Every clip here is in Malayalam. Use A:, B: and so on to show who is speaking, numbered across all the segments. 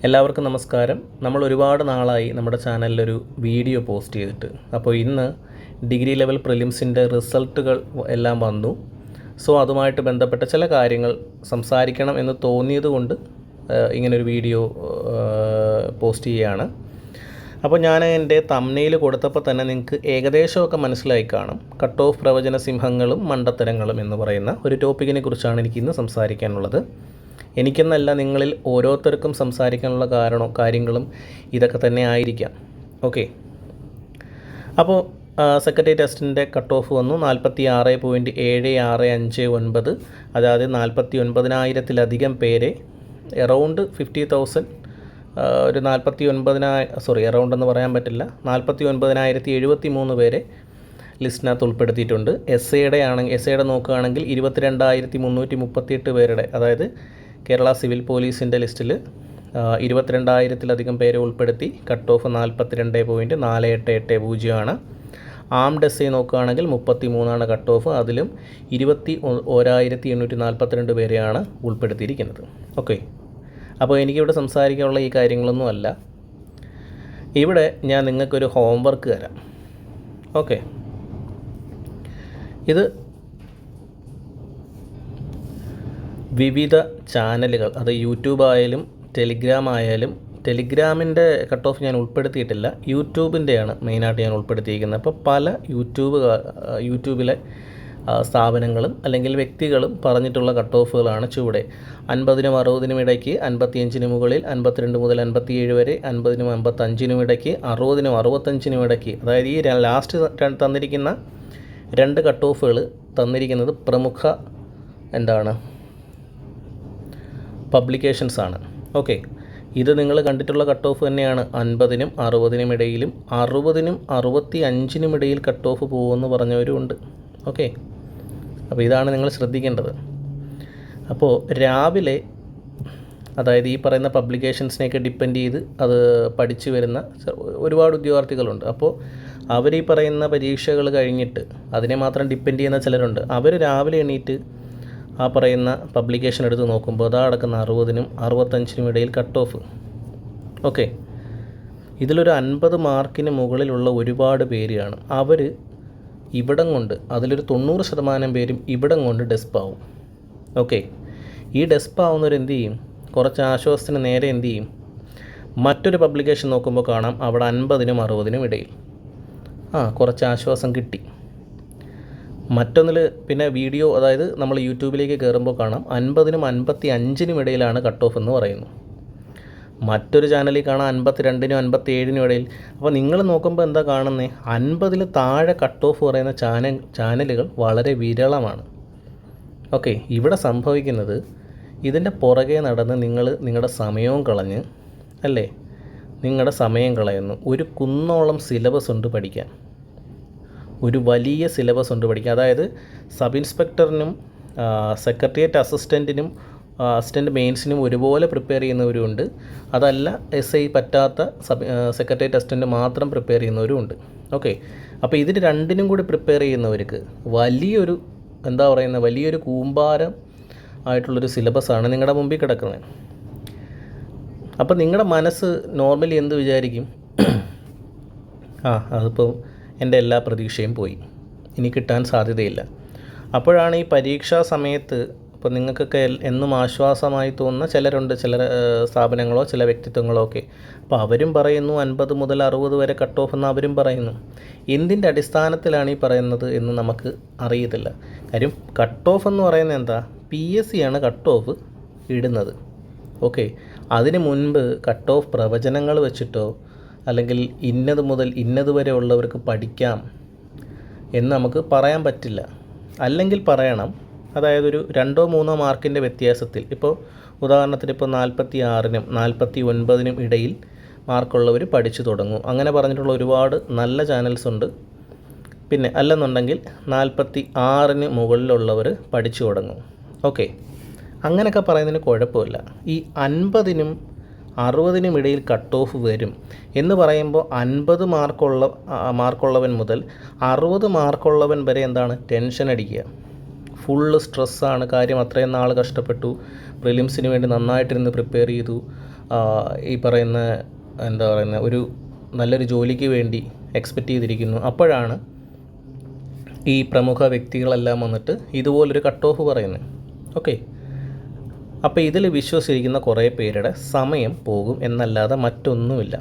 A: എല്ലാവർക്കും നമസ്കാരം. നമ്മൾ ഒരുപാട് നാളായി നമ്മുടെ ചാനലിലൊരു വീഡിയോ പോസ്റ്റ് ചെയ്തിട്ട്. അപ്പോൾ ഇന്ന് ഡിഗ്രി ലെവൽ പ്രിലിംസിൻ്റെ റിസൾട്ടുകൾ എല്ലാം വന്നു. സോ അതുമായിട്ട് ബന്ധപ്പെട്ട ചില കാര്യങ്ങൾ സംസാരിക്കണം എന്ന് തോന്നിയതുകൊണ്ട് ഇങ്ങനൊരു വീഡിയോ പോസ്റ്റ് ചെയ്യുകയാണ്. അപ്പോൾ ഞാൻ എൻ്റെ തംബ്നെയിൽ കൊടുത്തപ്പോൾ തന്നെ നിങ്ങൾക്ക് ഏകദേശമൊക്കെ മനസ്സിലായി കാണും. കട്ട് ഓഫ് പ്രവചന സിംഹങ്ങളും മണ്ടത്തരങ്ങളും എന്ന് പറയുന്ന ഒരു ടോപ്പിക്കിനെ കുറിച്ചാണ് എനിക്കിന്ന് സംസാരിക്കാനുള്ളത്. എനിക്കെന്നല്ല, നിങ്ങളിൽ ഓരോരുത്തർക്കും സംസാരിക്കാനുള്ള കാര്യങ്ങളും ഇതൊക്കെ തന്നെ ആയിരിക്കാം. ഓക്കെ, അപ്പോൾ സെക്രട്ടറി ടെസ്റ്റിൻ്റെ കട്ട് ഓഫ് വന്നു 46.7659. അതായത് 49,000-ലധികം പേരെ, എറൗണ്ട് 50,000, ഒരു 49,000 എറൗണ്ട് എന്ന് പറയാൻ പറ്റില്ല, 49,073 പേരെ ലിസ്റ്റിനകത്ത് ഉൾപ്പെടുത്തിയിട്ടുണ്ട്. എസ് എയുടെ നോക്കുകയാണെങ്കിൽ 22,338 പേരുടെ, അതായത് കേരള സിവിൽ പോലീസിൻ്റെ ലിസ്റ്റിൽ 22,000-ലധികം പേരെ ഉൾപ്പെടുത്തി. കട്ട് ഓഫ് 42.4880 ആണ്. ആംഡ് എസ് നോക്കുകയാണെങ്കിൽ 33 കട്ട് ഓഫ്. അതിലും 21,842 പേരെയാണ് ഉൾപ്പെടുത്തിയിരിക്കുന്നത്. ഓക്കെ, അപ്പോൾ എനിക്കിവിടെ സംസാരിക്കാനുള്ള ഈ കാര്യങ്ങളൊന്നും അല്ല. ഇവിടെ ഞാൻ നിങ്ങൾക്കൊരു ഹോംവർക്ക് തരാം. ഓക്കെ, ഇത് വിവിധ ചാനലുകൾ, അത് യൂട്യൂബ് ആയാലും ടെലിഗ്രാം ആയാലും, ടെലിഗ്രാമിൻ്റെ കട്ട് ഓഫ് ഞാൻ ഉൾപ്പെടുത്തിയിട്ടില്ല, യൂട്യൂബിൻ്റെയാണ് മെയിനായിട്ട് ഞാൻ ഉൾപ്പെടുത്തിയിരിക്കുന്നത്. അപ്പോൾ പല യൂട്യൂബിലെ സ്ഥാപനങ്ങളും അല്ലെങ്കിൽ വ്യക്തികളും പറഞ്ഞിട്ടുള്ള കട്ട് ഓഫുകളാണ് ചുവടെ. 50-നും 60-നും ഇടയ്ക്ക്, 55-ന് മുകളിൽ, 52 മുതൽ 57 വരെ, 50-നും 55-നും ഇടയ്ക്ക്, 60-നും 65-നും ഇടയ്ക്ക്. അതായത് ഈ ലാസ്റ്റ് തന്നിരിക്കുന്ന 2 കട്ട് ഓഫുകൾ തന്നിരിക്കുന്നത് പ്രമുഖ പബ്ലിക്കേഷൻസാണ്. ഓക്കെ, ഇത് നിങ്ങൾ കണ്ടിട്ടുള്ള കട്ട് ഓഫ് തന്നെയാണ്. 50-നും 60-നും ഇടയിലും, 60-നും 65-നും ഇടയിൽ കട്ട് ഓഫ് പോകുമെന്ന് പറഞ്ഞവരുമുണ്ട്. ഓക്കെ, അപ്പോൾ ഇതാണ് നിങ്ങൾ ശ്രദ്ധിക്കേണ്ടത്. അപ്പോൾ രാവിലെ, അതായത് ഈ പറയുന്ന പബ്ലിക്കേഷൻസിനെയൊക്കെ ഡിപ്പെൻഡ് ചെയ്ത് അത് പഠിച്ചു വരുന്ന ഒരുപാട് ഉദ്യോഗാർത്ഥികളുണ്ട്. അപ്പോൾ അവർ ഈ പറയുന്ന പരീക്ഷകൾ കഴിഞ്ഞിട്ട് അതിനെ മാത്രം ഡിപ്പെൻഡ് ചെയ്യുന്ന ചിലരുണ്ട്. അവർ രാവിലെ എണീറ്റ് ആ പറയുന്ന പബ്ലിക്കേഷൻ എടുത്ത് നോക്കുമ്പോൾ അതാ കിടക്കുന്ന 60-നും 65-നും ഇടയിൽ കട്ട് ഓഫ്. ഓക്കെ, ഇതിലൊരു 50 മാർക്കിന് മുകളിലുള്ള ഒരുപാട് പേരാണ്. അവർ ഇവിടം കൊണ്ട്, അതിലൊരു 90% പേരും ഇവിടം കൊണ്ട് ഡെസ്പാവും. ഓക്കെ, ഈ ഡെസ്പാവുന്നവർ എന്ത് ചെയ്യും? കുറച്ച് ആശ്വാസത്തിന് നേരെ എന്ത് ചെയ്യും? മറ്റൊരു പബ്ലിക്കേഷൻ നോക്കുമ്പോൾ കാണാം അവിടെ 50-നും 60-നും ഇടയിൽ കുറച്ച് ആശ്വാസം കിട്ടി. മറ്റൊന്നിൽ പിന്നെ വീഡിയോ, അതായത് നമ്മൾ യൂട്യൂബിലേക്ക് കയറുമ്പോൾ കാണാം 50-നും 55-നും ഇടയിലാണ് കട്ട് ഓഫ് എന്ന് പറയുന്നു. മറ്റൊരു ചാനലിൽ കാണാം 52-നും 57-നും ഇടയിൽ. അപ്പോൾ നിങ്ങൾ നോക്കുമ്പോൾ എന്താ കാണുന്നത്? 50-ൽ താഴെ കട്ട് ഓഫ് പറയുന്ന ചാനലുകൾ വളരെ വിരളമാണ്. ഓക്കെ, ഇവിടെ സംഭവിക്കുന്നത്, ഇതിൻ്റെ പുറകെ നടന്ന് നിങ്ങളുടെ സമയവും കളഞ്ഞ്, അല്ലേ, നിങ്ങളുടെ സമയം കളയുന്നു. ഒരു കുന്നോളം സിലബസ് ഉണ്ട് പഠിക്കാൻ, ഒരു വലിയ സിലബസ് ഉണ്ട് പഠിക്കാൻ. അതായത് സബ് ഇൻസ്പെക്ടറിനും സെക്രട്ടേറിയറ്റ് അസിസ്റ്റൻറ്റിനും അസിസ്റ്റൻറ്റ് മെയിൻസിനും ഒരുപോലെ പ്രിപ്പയർ ചെയ്യുന്നവരുമുണ്ട്. അതല്ല, SI പറ്റാത്ത സെക്രട്ടേറിയറ്റ് അസിസ്റ്റൻറ്റ് മാത്രം പ്രിപ്പയർ ചെയ്യുന്നവരുമുണ്ട്. ഓക്കെ, അപ്പോൾ ഇതിന് രണ്ടിനും കൂടി പ്രിപ്പയർ ചെയ്യുന്നവർക്ക് വലിയൊരു കൂമ്പാരം ആയിട്ടുള്ളൊരു സിലബസാണ് നിങ്ങളുടെ മുമ്പിൽ കിടക്കുന്നത്. അപ്പോൾ നിങ്ങളുടെ മനസ്സ് നോർമലി എന്ത് വിചാരിക്കും? അതിപ്പോൾ എൻ്റെ എല്ലാ പ്രതീക്ഷയും പോയി, ഇനി കിട്ടാൻ സാധ്യതയില്ല. അപ്പോഴാണ് ഈ പരീക്ഷാ സമയത്ത് ഇപ്പോൾ നിങ്ങൾക്കൊക്കെ എന്നും ആശ്വാസമായി തോന്നുന്ന ചിലരുണ്ട്, ചില സ്ഥാപനങ്ങളോ ചില വ്യക്തിത്വങ്ങളോ ഒക്കെ. അപ്പോൾ അവരും പറയുന്നു 50 മുതൽ 60 വരെ കട്ട് ഓഫ് എന്ന് അവരും പറയുന്നു. എന്തിൻ്റെ അടിസ്ഥാനത്തിലാണ് ഈ പറയുന്നത് എന്ന് നമുക്ക് അറിയത്തില്ല. കാര്യം കട്ട് ഓഫ് എന്ന് പറയുന്നത് എന്താ? PSC ആണ് കട്ട് ഓഫ് ഇടുന്നത്. ഓക്കെ, അതിന് മുൻപ് കട്ട് ഓഫ് പ്രവചനങ്ങൾ വെച്ചിട്ടോ അല്ലെങ്കിൽ ഇന്നത് മുതൽ ഇന്നത് വരെ ഉള്ളവർക്ക് പഠിക്കാം എന്ന് നമുക്ക് പറയാൻ പറ്റില്ല. അല്ലെങ്കിൽ പറയണം, അതായത് ഒരു 2-3 മാർക്കിൻ്റെ വ്യത്യാസത്തിൽ. ഇപ്പോൾ ഉദാഹരണത്തിന് ഇപ്പോൾ 46-നും 49-നും ഇടയിൽ മാർക്കുള്ളവർ പഠിച്ചു തുടങ്ങും. അങ്ങനെ പറഞ്ഞിട്ടുള്ള ഒരുപാട് നല്ല ചാനൽസ് ഉണ്ട്. പിന്നെ അല്ലെന്നുണ്ടെങ്കിൽ 46-ന് മുകളിലുള്ളവർ പഠിച്ചു തുടങ്ങും. ഓക്കെ, അങ്ങനെയൊക്കെ പറയുന്നതിന് കുഴപ്പമില്ല. ഈ 50-നും 60-നും ഇടയിൽ കട്ട് ഓഫ് വരും എന്ന് പറയുമ്പോൾ 50 മാർക്കുള്ളവൻ മുതൽ 60 മാർക്കുള്ളവൻ വരെ ടെൻഷൻ അടിക്കുക. ഫുള്ള് സ്ട്രെസ്സാണ്. കാര്യം അത്രയും നാൾ കഷ്ടപ്പെട്ടു, പ്രിലിംസിന് വേണ്ടി നന്നായിട്ടിരുന്ന് പ്രിപ്പയർ ചെയ്തു, ഈ പറയുന്ന എന്താ പറയുന്ന ഒരു നല്ലൊരു ജോലിക്ക് വേണ്ടി എക്സ്പെക്റ്റ് ചെയ്തിരിക്കുന്നു. അപ്പോഴാണ് ഈ പ്രമുഖ വ്യക്തികളെല്ലാം വന്നിട്ട് ഇതുപോലൊരു കട്ട് ഓഫ് പറയുന്നത്. ഓക്കെ, അപ്പോൾ ഇതിൽ വിശ്വസിച്ചിരിക്കുന്ന കുറേ പേരുടെ സമയം പോകും എന്നല്ലാതെ മറ്റൊന്നുമില്ല.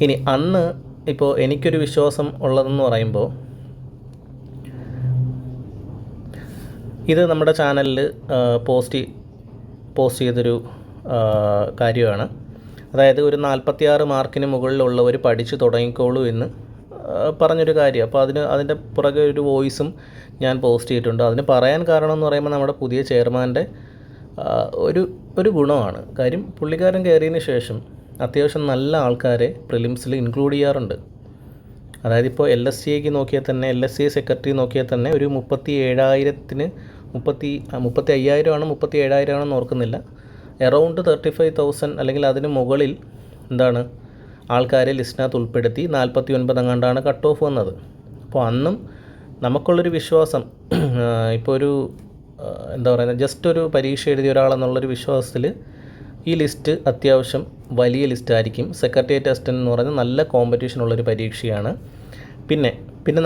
A: ഇനി അന്ന് ഇപ്പോൾ എനിക്കൊരു വിശ്വാസം ഉള്ളതെന്ന് പറയുമ്പോൾ, ഇത് നമ്മുടെ ചാനലിൽ പോസ്റ്റ് ചെയ്തൊരു കാര്യമാണ്. അതായത് ഒരു 46 മാർക്കിന് മുകളിലുള്ളവർ പഠിച്ചു തുടങ്ങിക്കോളൂ എന്ന് പറഞ്ഞൊരു കാര്യം. അപ്പോൾ അതിൻ്റെ പുറകെ ഒരു വോയിസും ഞാൻ പോസ്റ്റ് ചെയ്തിട്ടുണ്ട്. അതിന് പറയാൻ കാരണം എന്ന് പറയുമ്പോൾ നമ്മുടെ പുതിയ ചെയർമാൻ്റെ ഒരു ഗുണമാണ്. കാര്യം പുള്ളിക്കാരൻ കയറിയതിന് ശേഷം അത്യാവശ്യം നല്ല ആൾക്കാരെ പ്രിലിംസിൽ ഇൻക്ലൂഡ് ചെയ്യാറുണ്ട്. അതായത് ഇപ്പോൾ LSCക്ക് നോക്കിയാൽ തന്നെ, LSC സെക്രട്ടറി നോക്കിയാൽ തന്നെ ഒരു 37,000 35,000 ആണ് 37,000 ആണെന്ന് ഓർക്കുന്നില്ല, അറൗണ്ട് 35,000 അല്ലെങ്കിൽ അതിന് മുകളിൽ എന്താണ് ആൾക്കാരെ ലിസ്റ്റിനകത്ത് ഉൾപ്പെടുത്തി 49 അങ്ങാണ്ടാണ് കട്ട് ഓഫ് വന്നത്. അപ്പോൾ അന്നും നമുക്കുള്ളൊരു വിശ്വാസം, ഇപ്പോൾ ഒരു എന്താ പറയുന്നത്, ജസ്റ്റ് ഒരു പരീക്ഷ എഴുതിയ ഒരാളെന്നുള്ളൊരു വിശ്വാസത്തിൽ ഈ ലിസ്റ്റ് അത്യാവശ്യം വലിയ ലിസ്റ്റായിരിക്കും. സെക്രട്ടേറിയറ്റ് അസിസ്റ്റൻ്റ് എന്ന് പറഞ്ഞാൽ നല്ല കോമ്പറ്റീഷൻ ഉള്ളൊരു പരീക്ഷയാണ്. പിന്നെ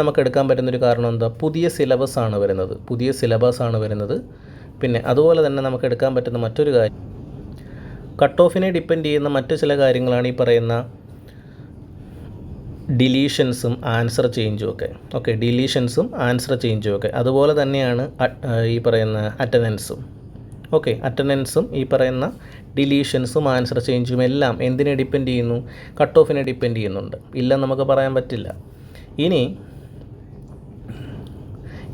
A: നമുക്ക് എടുക്കാൻ പറ്റുന്നൊരു കാരണം എന്താ, പുതിയ സിലബസാണ് വരുന്നത്. പിന്നെ അതുപോലെ തന്നെ നമുക്ക് എടുക്കാൻ പറ്റുന്ന മറ്റൊരു കാര്യം, കട്ട് ഓഫിനെ ഡിപ്പെൻഡ് ചെയ്യുന്ന മറ്റു ചില കാര്യങ്ങളാണ് ഈ പറയുന്ന ഡിലീഷൻസും ആൻസർ ചേഞ്ചും ഒക്കെ. ഓക്കെ, ഡിലീഷൻസും ആൻസർ ചേഞ്ചും ഒക്കെ. അതുപോലെ തന്നെയാണ് ഈ പറയുന്ന അറ്റൻഡൻസും. ഓക്കെ, അറ്റൻഡൻസും ഈ പറയുന്ന ഡിലീഷൻസും ആൻസർ ചേഞ്ചും എല്ലാം എന്തിനെ ഡിപ്പെൻഡ് ചെയ്യുന്നു, കട്ട് ഓഫിനെ ഡിപ്പെൻഡ് ചെയ്യുന്നുണ്ട്. ഇല്ലെന്ന് നമുക്ക് പറയാൻ പറ്റില്ല. ഇനി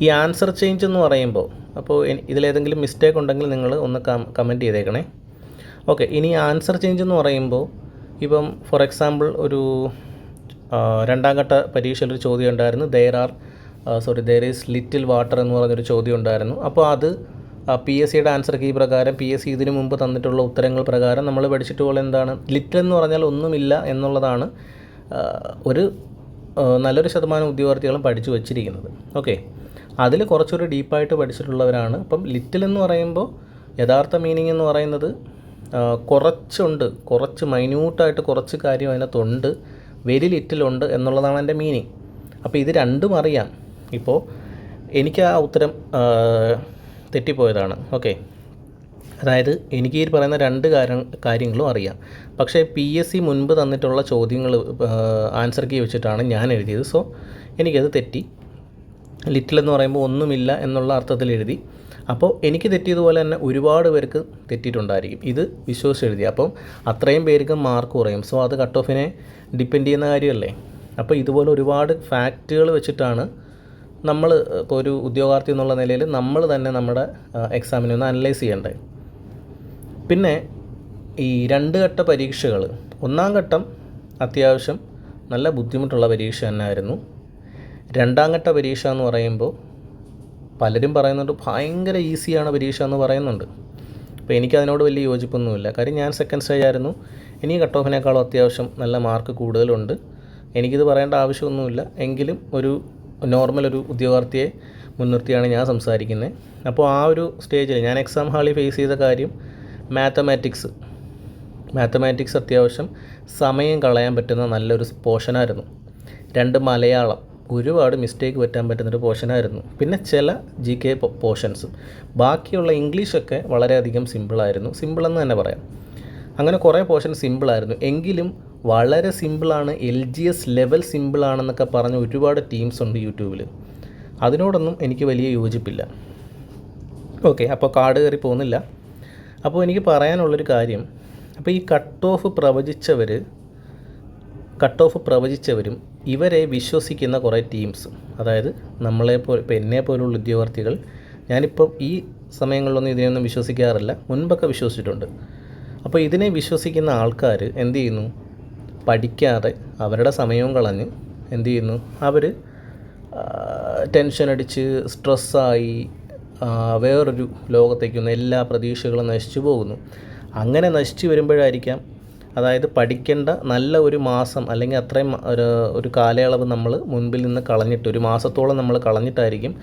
A: ഈ ആൻസർ ചേഞ്ച് എന്ന് പറയുമ്പോൾ, അപ്പോൾ ഇതിലേതെങ്കിലും മിസ്റ്റേക്ക് ഉണ്ടെങ്കിൽ നിങ്ങൾ ഒന്ന് കമൻറ്റ് ചെയ്തേക്കണേ. ഓക്കെ, ഇനി ആൻസർ ചേഞ്ച് എന്ന് പറയുമ്പോൾ, ഇപ്പം ഫോർ എക്സാമ്പിൾ ഒരു 2ാം ഘട്ട പരീക്ഷയിലൊരു ചോദ്യം ഉണ്ടായിരുന്നു, there is little water എന്ന് പറഞ്ഞൊരു ചോദ്യം ഉണ്ടായിരുന്നു. അപ്പോൾ അത് PSCയുടെ ആൻസർ കീ പ്രകാരം, PSC ഇതിനു മുമ്പ് തന്നിട്ടുള്ള ഉത്തരങ്ങൾ പ്രകാരം നമ്മൾ പഠിച്ചിട്ടുള്ള എന്താണ്, ലിറ്റിൽ എന്ന് പറഞ്ഞാൽ ഒന്നുമില്ല എന്നുള്ളതാണ് ഒരു നല്ലൊരു ശതമാനം ഉദ്യോഗാർത്ഥികളും പഠിച്ചു വച്ചിരിക്കുന്നത്. ഓക്കെ, അതിൽ കുറച്ചൊരു ഡീപ്പായിട്ട് പഠിച്ചിട്ടുള്ളവരാണ്. അപ്പം ലിറ്റിൽ എന്ന് പറയുമ്പോൾ യഥാർത്ഥ മീനിങ് എന്ന് പറയുന്നത് കുറച്ച് മൈന്യൂട്ടായിട്ട് കുറച്ച് കാര്യം അതിനകത്തുണ്ട്, വെരി ലിറ്റിലുണ്ട് എന്നുള്ളതാണ് എൻ്റെ മീനിങ്. അപ്പോൾ ഇത് രണ്ടും അറിയാം. ഇപ്പോൾ എനിക്ക് ആ ഉത്തരം തെറ്റിപ്പോയതാണ്. ഓക്കെ, അതായത് എനിക്ക് ഈ പറയുന്ന 2 കാര്യങ്ങളും അറിയാം. പക്ഷേ PSC മുൻപ് തന്നിട്ടുള്ള ചോദ്യങ്ങൾ ആൻസർ കീ വെച്ചിട്ടാണ് ഞാൻ എഴുതിയത്. സോ എനിക്കത് തെറ്റി. ലിറ്റിൽ എന്ന് പറയുമ്പോൾ ഒന്നുമില്ല എന്നുള്ള അർത്ഥത്തിൽ എഴുതി. അപ്പോൾ എനിക്ക് തെറ്റിയതുപോലെ തന്നെ ഒരുപാട് പേർക്ക് തെറ്റിയിട്ടുണ്ടായിരിക്കും ഇത് വിശ്വസിച്ച് അപ്പം അത്രയും പേർക്ക് മാർക്ക് കുറയും. സോ അത് കട്ട് ഓഫിനെ ഡിപ്പെൻഡ് ചെയ്യുന്ന കാര്യമല്ലേ. അപ്പോൾ ഇതുപോലെ ഒരുപാട് ഫാക്റ്റുകൾ വെച്ചിട്ടാണ് നമ്മൾ ഇപ്പോൾ ഒരു ഉദ്യോഗാർത്ഥി എന്നുള്ള നിലയിൽ നമ്മൾ തന്നെ നമ്മുടെ എക്സാമിനെ ഒന്ന് അനലൈസ് ചെയ്യേണ്ടത്. പിന്നെ ഈ 2 ഘട്ട പരീക്ഷകൾ, 1ാം ഘട്ടം അത്യാവശ്യം നല്ല ബുദ്ധിമുട്ടുള്ള പരീക്ഷ തന്നെ ആയിരുന്നു. 2ാം ഘട്ട പരീക്ഷ എന്ന് പറയുമ്പോൾ പലരും പറയുന്നുണ്ട് ഭയങ്കര ഈസിയാണ് പരീക്ഷ എന്ന് പറയുന്നുണ്ട്. അപ്പോൾ എനിക്കതിനോട് വലിയ യോജിപ്പൊന്നുമില്ല. കാര്യം ഞാൻ സെക്കൻഡ് സ്റ്റേജ് ആയിരുന്നു. ഇനി കട്ട് ഓഫിനേക്കാളും അത്യാവശ്യം നല്ല മാർക്ക് കൂടുതലുണ്ട്. എനിക്കിത് പറയേണ്ട ആവശ്യമൊന്നുമില്ല. എങ്കിലും ഒരു നോർമൽ ഒരു ഉദ്യോഗാർത്ഥിയെ മുൻനിർത്തിയാണ് ഞാൻ സംസാരിക്കുന്നത്. അപ്പോൾ ആ ഒരു സ്റ്റേജിൽ ഞാൻ എക്സാം ഹാളിൽ ഫേസ് ചെയ്ത കാര്യം മാത്തമാറ്റിക്സ് അത്യാവശ്യം സമയം കളയാൻ പറ്റുന്ന നല്ലൊരു പോർഷനായിരുന്നു. 2 മലയാളം ഒരുപാട് മിസ്റ്റേക്ക് പറ്റാൻ പറ്റുന്നൊരു പോർഷനായിരുന്നു. പിന്നെ ചില GK പോർഷൻസും. ബാക്കിയുള്ള ഇംഗ്ലീഷൊക്കെ വളരെയധികം സിമ്പിളായിരുന്നു, സിമ്പിളെന്ന് തന്നെ പറയാം. അങ്ങനെ കുറേ പോർഷൻ സിമ്പിളായിരുന്നു. എങ്കിലും വളരെ സിമ്പിളാണ്, LGS ലെവൽ സിമ്പിളാണെന്നൊക്കെ പറഞ്ഞ ഒരുപാട് ടീംസ് ഉണ്ട് യൂട്യൂബിൽ. അതിനോടൊന്നും എനിക്ക് വലിയ യോജിപ്പില്ല. ഓക്കെ, അപ്പോൾ കാർഡ് കയറി പോകുന്നില്ല. അപ്പോൾ എനിക്ക് പറയാനുള്ളൊരു കാര്യം, അപ്പോൾ ഈ കട്ട് ഓഫ് പ്രവചിച്ചവരും ഇവരെ വിശ്വസിക്കുന്ന കുറേ ടീംസ്, അതായത് ഇപ്പോൾ എന്നെപ്പോലുള്ള ഉദ്യോഗാർത്ഥികൾ, ഞാനിപ്പം ഈ സമയങ്ങളിലൊന്നും ഇതിനെയൊന്നും വിശ്വസിക്കാറില്ല, മുൻപൊക്കെ വിശ്വസിച്ചിട്ടുണ്ട്. അപ്പോൾ ഇതിനെ വിശ്വസിക്കുന്ന ആൾക്കാർ എന്ത് ചെയ്യുന്നു, പഠിക്കാതെ അവരുടെ സമയവും കളഞ്ഞ് എന്ത് ചെയ്യുന്നു, അവർ ടെൻഷൻ അടിച്ച് സ്ട്രെസ്സായി വേറൊരു ലോകത്തേക്കൊന്ന് എല്ലാ പ്രതീക്ഷകളും നശിച്ചു പോകുന്നു. അങ്ങനെ നശിച്ചു വരുമ്പോഴായിരിക്കാം, അതായത് പഠിക്കേണ്ട നല്ല ഒരു മാസം അല്ലെങ്കിൽ അത്രയും ഒരു കാലയളവ് നമ്മൾ മുൻപിൽ നിന്ന് കളഞ്ഞിട്ട്, ഒരു മാസത്തോളം നമ്മൾ കളഞ്ഞിട്ടായിരിക്കും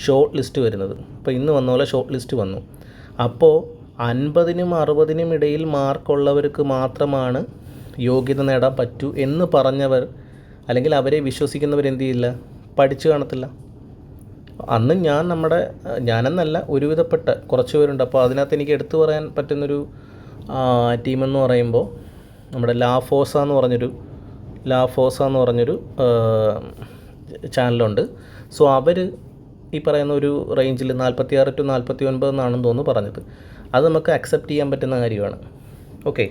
A: ഷോർട്ട് ലിസ്റ്റ് വരുന്നത്. അപ്പോൾ ഇന്ന് വന്ന പോലെ ഷോർട്ട് ലിസ്റ്റ് വന്നു. അപ്പോൾ 50നും 60നും ഇടയിൽ മാർക്കുള്ളവർക്ക് മാത്രമാണ് യോഗ്യത നേടാൻ പറ്റൂ എന്ന് പറഞ്ഞവർ അല്ലെങ്കിൽ അവരെ വിശ്വസിക്കുന്നവർ എന്ത് ചെയ്യില്ല, പഠിച്ചു കാണത്തില്ല. അന്ന് ഞാനെന്നല്ല ഒരുവിധപ്പെട്ട കുറച്ച് പേരുണ്ട്. അപ്പോൾ അതിനകത്ത് എനിക്ക് എടുത്തു പറയാൻ പറ്റുന്നൊരു ടീമെന്ന് പറയുമ്പോൾ നമ്മുടെ ലാഫോസ എന്ന് പറഞ്ഞൊരു ചാനലുണ്ട്. സോ അവർ ഈ പറയുന്ന ഒരു റേഞ്ചിൽ 46 to 49 എന്നാണെന്ന് തോന്നുന്നു പറഞ്ഞത്. അത് നമുക്ക് അക്സെപ്റ്റ് ചെയ്യാൻ പറ്റുന്ന കാര്യമാണ്. ഓക്കെ,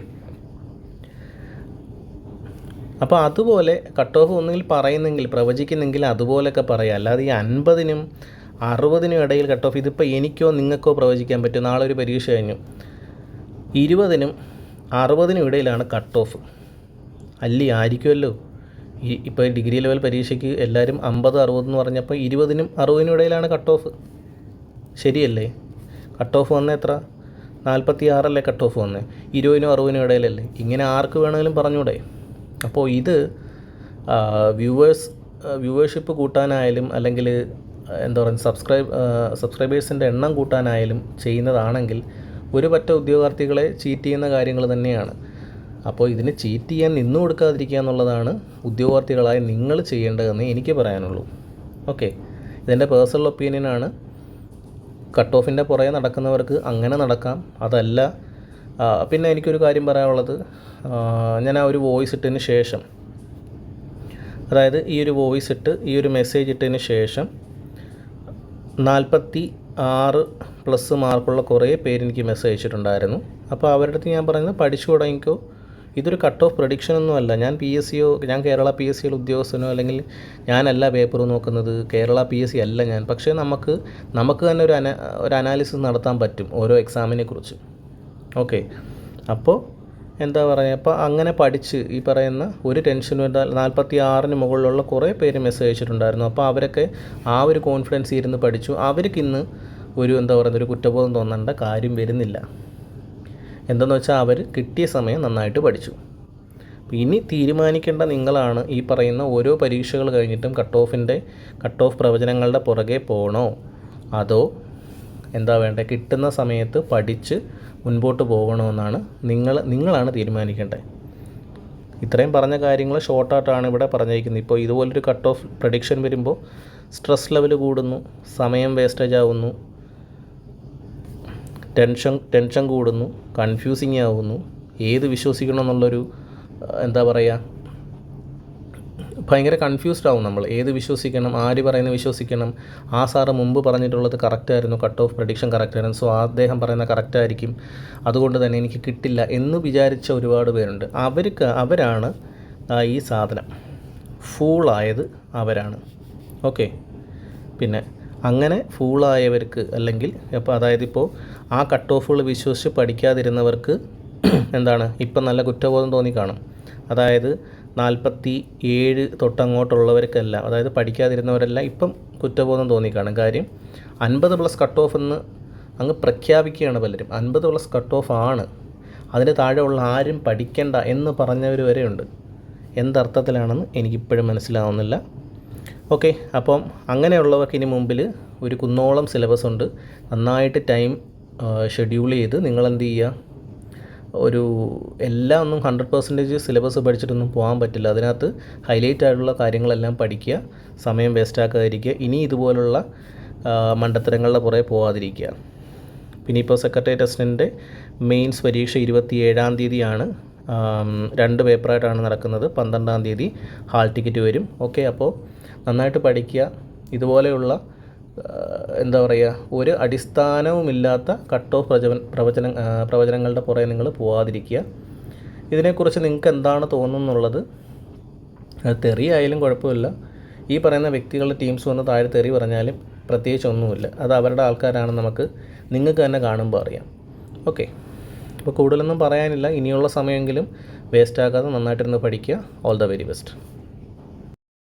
A: അപ്പോൾ അതുപോലെ കട്ട് ഓഫ് ഒന്നുകിൽ പറയുന്നെങ്കിൽ പ്രവചിക്കുന്നെങ്കിൽ അതുപോലെയൊക്കെ പറയാം. അല്ലാതെ ഈ 50നും 60നും ഇടയിൽ കട്ട് ഓഫ്, ഇതിപ്പോൾ എനിക്കോ നിങ്ങൾക്കോ പ്രവചിക്കാൻ പറ്റും. നാളെ ഒരു പരീക്ഷ കഴിഞ്ഞു, 20നും 60നും ഇടയിലാണ് കട്ട് ഓഫ്. ആയിരിക്കുമല്ലോ. ഇപ്പോൾ ഡിഗ്രി ലെവൽ പരീക്ഷയ്ക്ക് എല്ലാവരും 50-60 എന്ന് പറഞ്ഞപ്പോൾ 20നും 60നും ഇടയിലാണ് കട്ട് ഓഫ്. ശരിയല്ലേ? കട്ട് ഓഫ് വന്നേ എത്ര? 46 കട്ട് ഓഫ് വന്നേ, 20നും 60നും ഇടയിലല്ലേ. ഇങ്ങനെ ആർക്ക് വേണമെങ്കിലും പറഞ്ഞൂടെ? അപ്പോൾ ഇത് വ്യൂവേഴ്ഷിപ്പ് കൂട്ടാനായാലും അല്ലെങ്കിൽ എന്താ പറയുക സബ്സ്ക്രൈബേഴ്സിൻ്റെ എണ്ണം കൂട്ടാനായാലും ചെയ്യുന്നതാണെങ്കിൽ ഒരു പറ്റ ഉദ്യോഗാർത്ഥികളെ ചീറ്റ് ചെയ്യുന്ന കാര്യങ്ങൾ തന്നെയാണ്. അപ്പോൾ ഇതിന് ചീറ്റ് ചെയ്യാൻ നിന്നു കൊടുക്കാതിരിക്കുക എന്നുള്ളതാണ് ഉദ്യോഗാർത്ഥികളായി നിങ്ങൾ ചെയ്യേണ്ടതെന്ന് എനിക്ക് പറയാനുള്ളൂ. ഓക്കെ, ഇതെൻ്റെ പേഴ്സണൽ ഒപ്പീനിയനാണ്. കട്ട് ഓഫിൻ്റെ പുറകെ നടക്കുന്നവർക്ക് അങ്ങനെ നടക്കാം. അതല്ല, പിന്നെ എനിക്കൊരു കാര്യം പറയാനുള്ളത്, ഞാൻ ആ ഒരു വോയിസ് ഇട്ടതിന് ശേഷം, അതായത് ഈ ഒരു വോയിസ് ഇട്ട് ഈ ഒരു മെസ്സേജ് ഇട്ടതിന് ശേഷം 46+ മാർക്കുള്ള കുറേ പേര് എനിക്ക് മെസ്സേജ് അയച്ചിട്ടുണ്ടായിരുന്നു. അപ്പോൾ അവരുടെ അടുത്ത് ഞാൻ പറയുന്നത് പഠിച്ചു തുടങ്ങിക്കോ, ഇതൊരു കട്ട് ഓഫ് പ്രഡിക്ഷനൊന്നുമല്ല. ഞാൻ ഞാൻ കേരള PSC ഉദ്യോഗസ്ഥനോ അല്ലെങ്കിൽ ഞാനല്ല പേപ്പർ നോക്കുന്നത്, കേരള PSC അല്ല ഞാൻ. പക്ഷേ നമുക്ക് തന്നെ ഒരു അനാലിസിസ് നടത്താൻ പറ്റും ഓരോ എക്സാമിനെ കുറിച്ച്. ഓക്കെ, അപ്പോൾ എന്താ പറയുക, അപ്പോൾ അങ്ങനെ പഠിച്ച് ഈ പറയുന്ന ഒരു ടെൻഷനും 46ന് മുകളിലുള്ള കുറേ പേര് മെസ്സേജ് അയച്ചിട്ടുണ്ടായിരുന്നു. അപ്പോൾ അവരൊക്കെ ആ ഒരു കോൺഫിഡൻസ് ഇരുന്ന് പഠിച്ചു. അവർക്ക് ഇന്ന് ഒരു ഒരു കുറ്റബോധം തോന്നേണ്ട കാര്യം വരുന്നില്ല. എന്തെന്ന് വെച്ചാൽ അവർ കിട്ടിയ സമയം നന്നായിട്ട് പഠിച്ചു. ഇനി തീരുമാനിക്കേണ്ട നിങ്ങളാണ്. ഈ പറയുന്ന ഓരോ പരീക്ഷകൾ കഴിഞ്ഞിട്ടും കട്ട് ഓഫ് പ്രവചനങ്ങളുടെ പുറകെ പോകണോ, അതോ എന്താ വേണ്ടത്, കിട്ടുന്ന സമയത്ത് പഠിച്ച് മുൻപോട്ട് പോകണമെന്നാണ് നിങ്ങളാണ് തീരുമാനിക്കേണ്ടത്. ഇത്രയും പറഞ്ഞ കാര്യങ്ങൾ ഷോർട്ടായിട്ടാണ് ഇവിടെ പറഞ്ഞിരിക്കുന്നത്. ഇപ്പോൾ ഇതുപോലൊരു കട്ട് ഓഫ് പ്രഡിക്ഷൻ വരുമ്പോൾ സ്ട്രെസ് ലെവൽ കൂടുന്നു, സമയം വേസ്റ്റേജ് ആവുന്നു, ടെൻഷൻ കൂടുന്നു, കൺഫ്യൂസിങ് ആവുന്നു, ഏത് വിശ്വസിക്കണം എന്നുള്ളൊരു എന്താ പറയുക, ഭയങ്കര കൺഫ്യൂസ്ഡ് ആവും നമ്മൾ. ഏത് വിശ്വസിക്കണം, ആര് പറയുന്നത് വിശ്വസിക്കണം, ആ സാറ് മുമ്പ് പറഞ്ഞിട്ടുള്ളത് കറക്റ്റായിരുന്നു, കട്ട് ഓഫ് പ്രഡിക്ഷൻ കറക്റ്റായിരുന്നു, സോ അദ്ദേഹം പറയുന്ന കറക്റ്റായിരിക്കും, അതുകൊണ്ട് തന്നെ എനിക്ക് കിട്ടില്ല എന്ന് വിചാരിച്ച ഒരുപാട് പേരുണ്ട്. അവരാണ് ഈ സാധനം ഫൂളായത് അവരാണ്. ഓക്കെ, പിന്നെ അങ്ങനെ ഫൂളായവർക്ക് അല്ലെങ്കിൽ അതായത് ഇപ്പോൾ ആ കട്ട് ഓഫുകൾ വിശ്വസിച്ച് പഠിക്കാതിരുന്നവർക്ക് എന്താണ് ഇപ്പം നല്ല കുറ്റബോധം തോന്നിക്കാണും. അതായത് 47 തൊട്ടങ്ങോട്ടുള്ളവർക്കെല്ലാം, അതായത് പഠിക്കാതിരുന്നവരെല്ലാം ഇപ്പം കുറ്റബോധം തോന്നിക്കാണും. കാര്യം 50+ കട്ട് ഓഫ് എന്ന് അങ്ങ് പ്രഖ്യാപിക്കുകയാണ് പലരും. 50+ കട്ട് ഓഫ് ആണ്, അതിന് താഴെ ഉള്ള ആരും പഠിക്കേണ്ട എന്ന് പറഞ്ഞവർ വരെയുണ്ട്. എന്തർത്ഥത്തിലാണെന്ന് എനിക്കിപ്പോഴും മനസ്സിലാവുന്നില്ല. ഓക്കെ, അപ്പം അങ്ങനെയുള്ളവർക്ക് ഇനി മുമ്പിൽ ഒരു കുന്നോളം സിലബസ് ഉണ്ട്. നന്നായിട്ട് ടൈം ഷെഡ്യൂൾ ചെയ്ത് നിങ്ങളെന്ത് ചെയ്യുക, എല്ലാം ഒന്നും 100% സിലബസ് പഠിച്ചിട്ടൊന്നും പോകാൻ പറ്റില്ല. അതിനകത്ത് ഹൈലൈറ്റ് ആയിട്ടുള്ള കാര്യങ്ങളെല്ലാം പഠിക്കുക, സമയം വേസ്റ്റാക്കാതിരിക്കുക, ഇനി ഇതുപോലുള്ള മണ്ടത്തരങ്ങളുടെ പുറകെ പോകാതിരിക്കുക. പിന്നെ ഇപ്പോൾ സെക്രട്ടേറിയറ്റ് അസിസ്റ്റൻ്റിൻ്റെ മെയിൻസ് പരീക്ഷ 27-ാം തീയതിയാണ്. 2 പേപ്പറായിട്ടാണ് നടക്കുന്നത്. 12-ാം തീയതി ഹാൾ ടിക്കറ്റ് വരും. ഓക്കെ, അപ്പോൾ നന്നായിട്ട് പഠിക്കുക. ഇതുപോലെയുള്ള എന്താ പറയുക, ഒരു അടിസ്ഥാനവുമില്ലാത്ത കട്ട് ഓഫ് പ്രവചനങ്ങളുടെ പുറകെ നിങ്ങൾ പോകാതിരിക്കുക. ഇതിനെക്കുറിച്ച് നിങ്ങൾക്ക് എന്താണ് തോന്നുന്നുള്ളത്, അത് തെറിയായാലും കുഴപ്പമില്ല. ഈ പറയുന്ന വ്യക്തികളുടെ ടീംസ് വന്ന് താഴെ തെറി പറഞ്ഞാലും പ്രത്യേകിച്ചൊന്നുമില്ല. അത് അവരുടെ ആൾക്കാരാണെന്ന് നിങ്ങൾക്ക് തന്നെ കാണുമ്പോൾ അറിയാം. ഓക്കെ, അപ്പോൾ കൂടുതലൊന്നും പറയാനില്ല. ഇനിയുള്ള സമയമെങ്കിലും വേസ്റ്റാക്കാതെ നന്നായിട്ടിരുന്ന് പഠിക്കുക. All the very best.